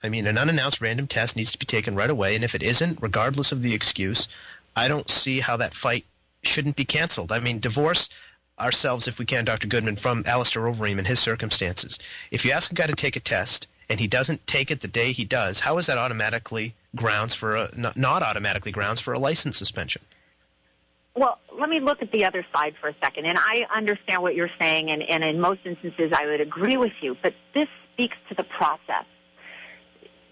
I mean, an unannounced random test needs to be taken right away, and if it isn't, regardless of the excuse, I don't see how that fight shouldn't be canceled. I mean, divorce ourselves, if we can, Dr. Goodman, from Alistair Overeem and his circumstances. If you ask a guy to take a test and he doesn't take it the day he does, how is that automatically grounds for not automatically grounds for a license suspension? Well, let me look at the other side for a second. And I understand what you're saying, and in most instances I would agree with you. But this speaks to the process.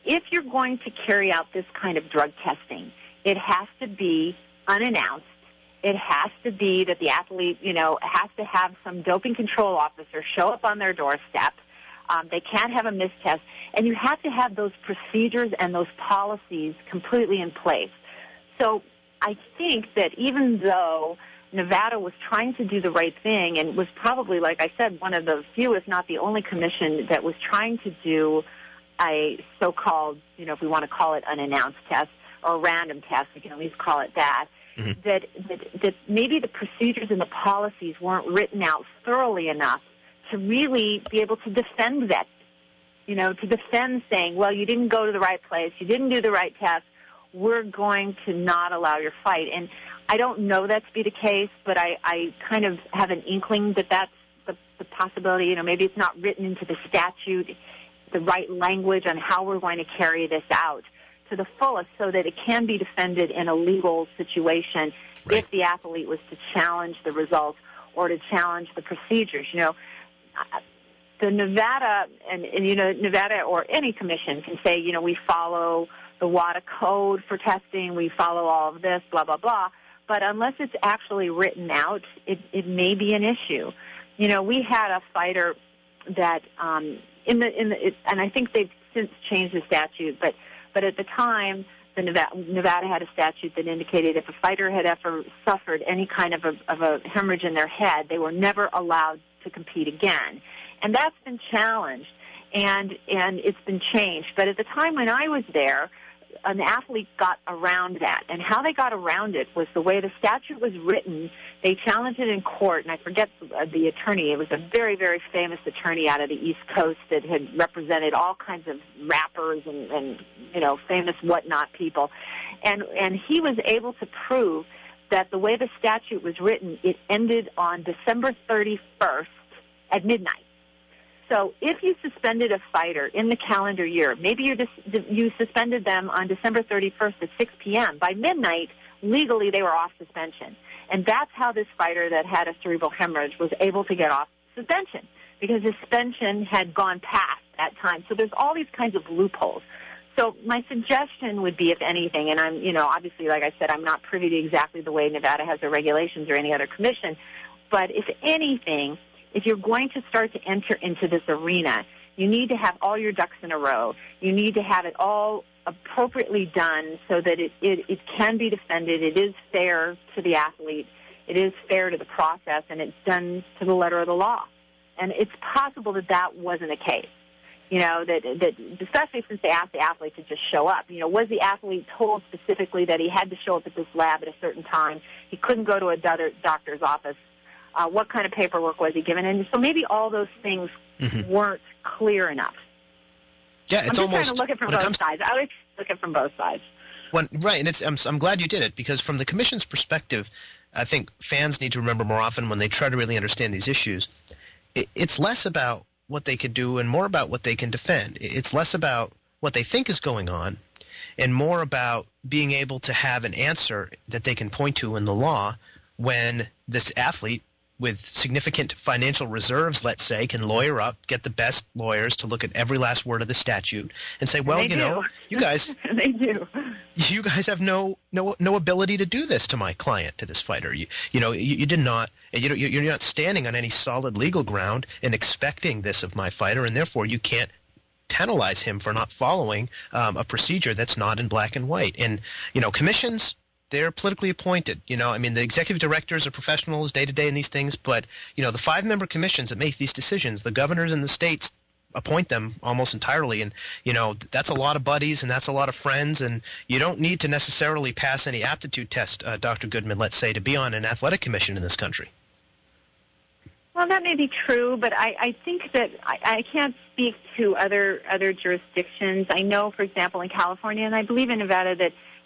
If you're going to carry out this kind of drug testing, it has to be unannounced. It has to be that the athlete, has to have some doping control officer show up on their doorstep. They can't have a mistest. And you have to have those procedures and those policies completely in place. So I think that even though Nevada was trying to do the right thing and was probably, like I said, one of the few, if not the only commission that was trying to do a so-called, if we want to call it unannounced test or a random test, we can at least call it that, that maybe the procedures and the policies weren't written out thoroughly enough to really be able to defend that, to defend saying, well, you didn't go to the right place, you didn't do the right test, we're going to not allow your fight. And I don't know that to be the case, but I kind of have an inkling that that's the possibility. Maybe it's not written into the statute, the right language on how we're going to carry this out to the fullest so that it can be defended in a legal situation if the athlete was to challenge the results or to challenge the procedures. The Nevada and Nevada or any commission can say, we follow the WADA code for testing, we follow all of this, blah, blah, blah. But unless it's actually written out, it may be an issue. We had a fighter that and I think they've since changed the statute, but at the time, the Nevada had a statute that indicated if a fighter had ever suffered any kind of a hemorrhage in their head, they were never allowed to compete again. And that's been challenged, and it's been changed. But at the time when I was there, an athlete got around that. And how they got around it was the way the statute was written. They challenged it in court, and I forget the attorney. It was a very, very famous attorney out of the East Coast that had represented all kinds of rappers and famous whatnot people. And he was able to prove that the way the statute was written, it ended on December 31st at midnight. So if you suspended a fighter in the calendar year, maybe you suspended them on December 31st at 6 p.m. By midnight, legally they were off suspension. And that's how this fighter that had a cerebral hemorrhage was able to get off suspension, because his suspension had gone past that time. So there's all these kinds of loopholes. So my suggestion would be, if anything, and I'm, obviously, like I said, I'm not privy to exactly the way Nevada has their regulations or any other commission, but if anything, if you're going to start to enter into this arena, you need to have all your ducks in a row. You need to have it all appropriately done so that it can be defended. It is fair to the athlete. It is fair to the process, and it's done to the letter of the law. And it's possible that wasn't the case. That especially since they asked the athlete to just show up. Was the athlete told specifically that he had to show up at this lab at a certain time? He couldn't go to a doctor's office. What kind of paperwork was he given? And so maybe all those things weren't clear enough. Yeah, it's I'm just almost trying to look at it from both sides. I always look at it from both sides. Right, and I'm glad you did it, because from the commission's perspective, I think fans need to remember more often when they try to really understand these issues, it's less about what they can do and more about what they can defend. It's less about what they think is going on and more about being able to have an answer that they can point to in the law when this athlete with significant financial reserves, let's say, can lawyer up, get the best lawyers to look at every last word of the statute and say, well, you guys they do. You guys have no ability to do this to my client, to this fighter. You did not, you're not standing on any solid legal ground and expecting this of my fighter, and therefore you can't penalize him for not following a procedure that's not in black and white. And commissions, they're politically appointed. The executive directors are professionals day to day in these things, but the 5-member commissions that make these decisions, the governors in the states appoint them almost entirely, and that's a lot of buddies and that's a lot of friends, and you don't need to necessarily pass any aptitude test, Dr. Goodman, let's say, to be on an athletic commission in this country. Well, that may be true, but I think that I can't speak to other jurisdictions. I know, for example, in California, and I believe in Nevada,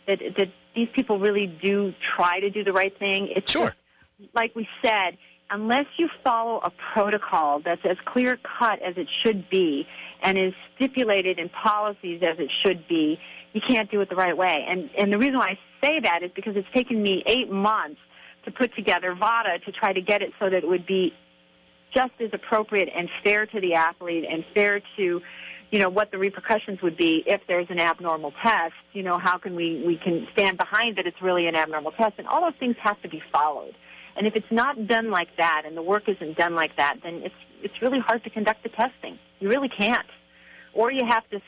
that these people really do try to do the right thing. It's Sure. just, like we said, unless you follow a protocol that's as clear-cut as it should be and is stipulated in policies as it should be, you can't do it the right way. And the reason why I say that is because it's taken me 8 months to put together VADA to try to get it so that it would be just as appropriate and fair to the athlete and fair to, what the repercussions would be if there's an abnormal test. How can we can stand behind that it's really an abnormal test, and all those things have to be followed. And if it's not done like that and the work isn't done like that, then it's really hard to conduct the testing. You really can't. Or you have to,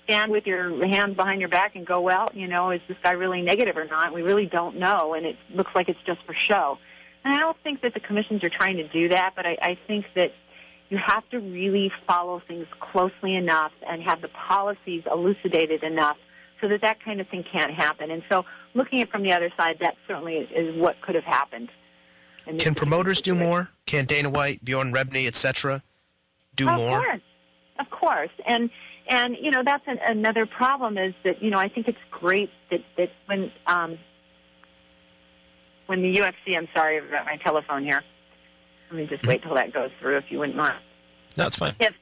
stand with your hands behind your back and go, well, is this guy really negative or not? We really don't know, and it looks like it's just for show. And I don't think that the commissions are trying to do that, but I think that you have to really follow things closely enough and have the policies elucidated enough so that kind of thing can't happen. And so looking at it from the other side, that certainly is what could have happened. Can promoters do more? Can Dana White, Bjorn Rebney, et cetera, do more? Of course. And that's another problem is that, I think it's great that when the UFC, I'm sorry about my telephone here. Let me just wait till that goes through, if you wouldn't mind. No, it's fine. If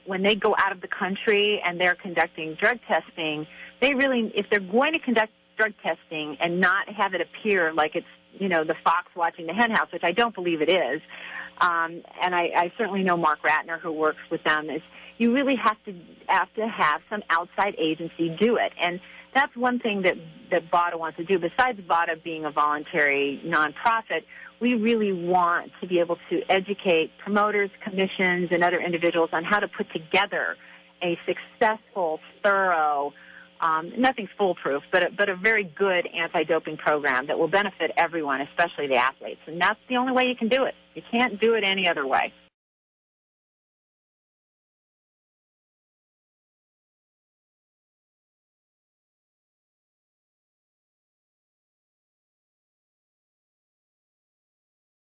when they go out of the country and they're conducting drug testing, if they're going to conduct drug testing and not have it appear like it's, the fox watching the hen house, which I don't believe it is, and I certainly know Mark Ratner, who works with them, is you really have to have some outside agency do it. And that's one thing that VADA wants to do. Besides VADA being a voluntary nonprofit, we really want to be able to educate promoters, commissions, and other individuals on how to put together a successful, thorough, nothing's foolproof, but a very good anti-doping program that will benefit everyone, especially the athletes. And that's the only way you can do it. You can't do it any other way.